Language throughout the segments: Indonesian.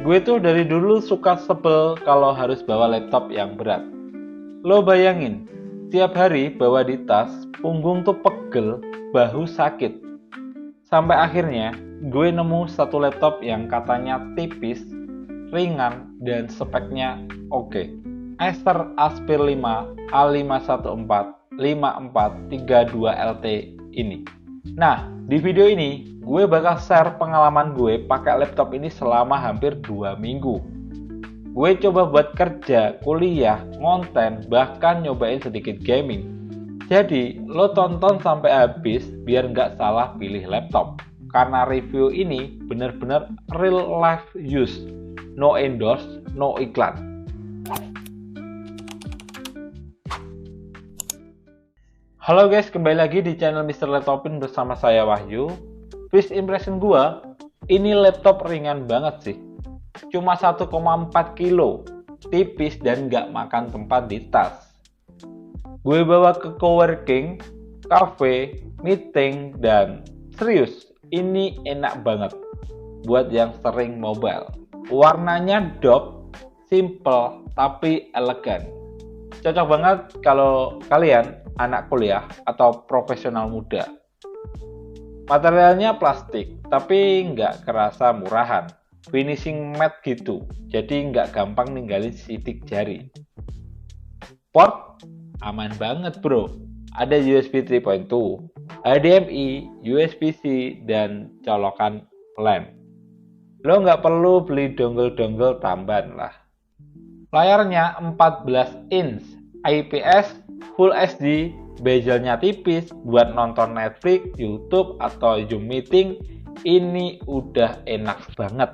Gue tuh dari dulu suka sebel kalau harus bawa laptop yang berat. Lo bayangin, tiap hari bawa di tas, punggung tuh pegel, bahu sakit. Sampai akhirnya, gue nemu satu laptop yang katanya tipis, ringan, dan speknya oke. Acer Aspir 5 A514 5432 LT ini. Nah, di video ini gue bakal share pengalaman gue pakai laptop ini selama hampir 2 minggu. Gue coba buat kerja, kuliah, konten, bahkan nyobain sedikit gaming. Jadi, lo tonton sampai habis biar nggak salah pilih laptop. Karena review ini bener-bener real life use. No endorse, no iklan. Halo guys, kembali lagi di channel Mr. Laptopin bersama saya Wahyu. First impression gua, ini laptop ringan banget sih. Cuma 1,4 kilo, tipis dan nggak makan tempat di tas. Gue bawa ke coworking, cafe, meeting, dan serius, ini enak banget buat yang sering mobile. Warnanya dope, simple, tapi elegan. Cocok banget kalau kalian anak kuliah atau profesional muda. Materialnya plastik, tapi nggak kerasa murahan. Finishing matte gitu, jadi nggak gampang ninggalin sidik jari. Port aman banget bro. Ada USB 3.2, HDMI, USB-C, dan colokan LAN. Lo nggak perlu beli dongle-dongle tambahan lah. Layarnya 14 inch, IPS, Full HD, bezelnya tipis, buat nonton Netflix, YouTube, atau Zoom meeting, ini udah enak banget.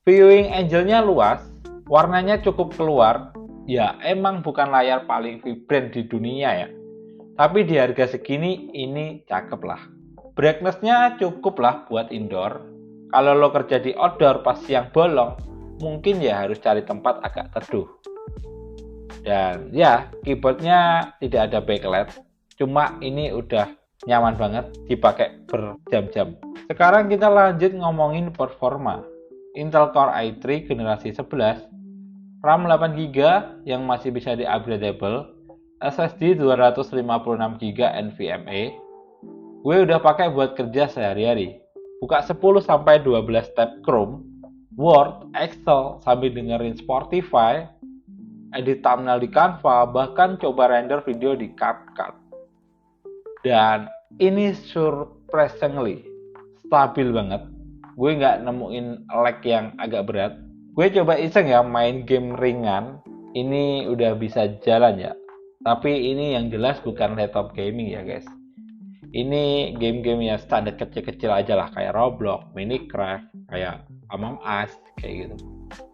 Viewing angle-nya luas, warnanya cukup keluar, ya emang bukan layar paling vibrant di dunia ya. Tapi di harga segini, ini cakep lah. Brightness-nya cukup lah buat indoor. Kalau lo kerja di outdoor pas siang bolong, mungkin ya harus cari tempat agak teduh. Dan ya, keyboardnya tidak ada backlight, cuma ini udah nyaman banget dipakai berjam-jam. Sekarang kita lanjut ngomongin performa. Intel Core i3 generasi 11, RAM 8GB yang masih bisa di-upgradable, SSD 256GB NVMe. Gue udah pakai buat kerja sehari-hari. Buka 10-12 tab Chrome, Word, Excel, sambil dengerin Spotify, edit thumbnail di Canva, bahkan coba render video di CapCut. Dan ini surprisingly stabil banget. Gue nggak nemuin lag yang agak berat. Gue coba iseng ya main game ringan, ini udah bisa jalan ya. Tapi ini yang jelas bukan laptop gaming ya guys. Ini game-game yang standar kecil-kecil aja lah, kayak Roblox, Minecraft, kayak Among Us, kayak gitu.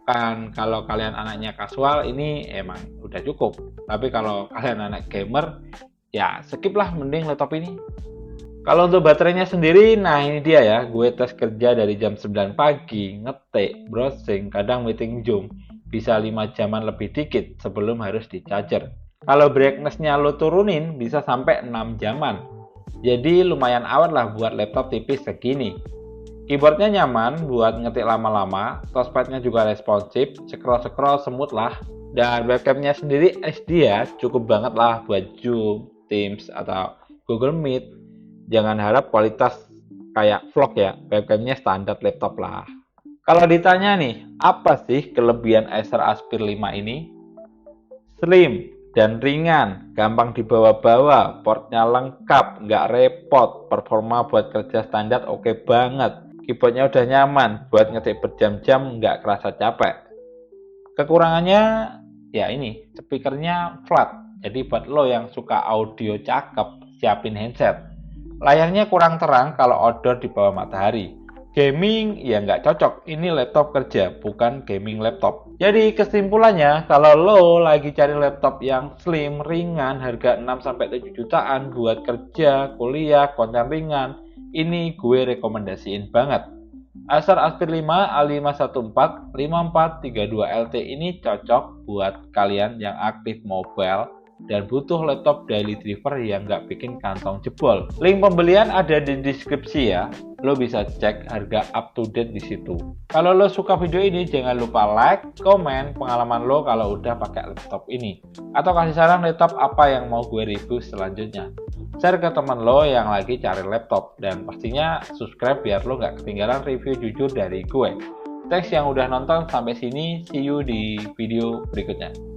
Kan kalau kalian anaknya casual, ini emang udah cukup. Tapi kalau kalian anak gamer, ya skip lah, mending laptop ini. Kalau untuk baterainya sendiri, nah ini dia ya, gue tes kerja dari jam 9 pagi, ngetik, browsing, kadang meeting Zoom, bisa 5 jaman lebih dikit sebelum harus di charger. Kalau brightness-nya lo turunin, bisa sampai 6 jaman. Jadi lumayan awet lah buat laptop tipis segini. Keyboardnya nyaman buat ngetik lama-lama, touchpadnya juga responsif, scroll-scroll semut lah. Dan webcamnya sendiri HD ya, cukup banget lah buat Zoom, Teams, atau Google Meet. Jangan harap kualitas kayak vlog ya, webcamnya standar laptop lah. Kalau ditanya nih, apa sih kelebihan Acer Aspir 5 ini? Slim dan ringan, gampang dibawa-bawa, portnya lengkap, nggak repot, performa buat kerja standar oke banget, keyboardnya udah nyaman, buat ngetik berjam-jam nggak kerasa capek. Kekurangannya ya ini, speakernya flat, jadi buat lo yang suka audio cakep, siapin headset. Layarnya kurang terang kalau outdoor di bawah matahari. Gaming ya nggak cocok, ini laptop kerja, bukan gaming laptop. Jadi kesimpulannya, kalau lo lagi cari laptop yang slim, ringan, harga 6-7 jutaan buat kerja, kuliah, konten ringan, ini gue rekomendasiin banget. Acer Aspir 5 A514 5432 LT ini cocok buat kalian yang aktif mobile dan butuh laptop daily driver yang nggak bikin kantong jebol. Link pembelian ada di deskripsi ya. lo bisa cek harga up to date di situ. Kalau lo suka video ini, jangan lupa like, komen pengalaman lo kalau udah pakai laptop ini, atau kasih saran laptop apa yang mau gue review selanjutnya. Share ke teman lo yang lagi cari laptop, dan pastinya subscribe biar lo nggak ketinggalan review jujur dari gue. Thanks yang udah nonton sampai sini, see you di video berikutnya.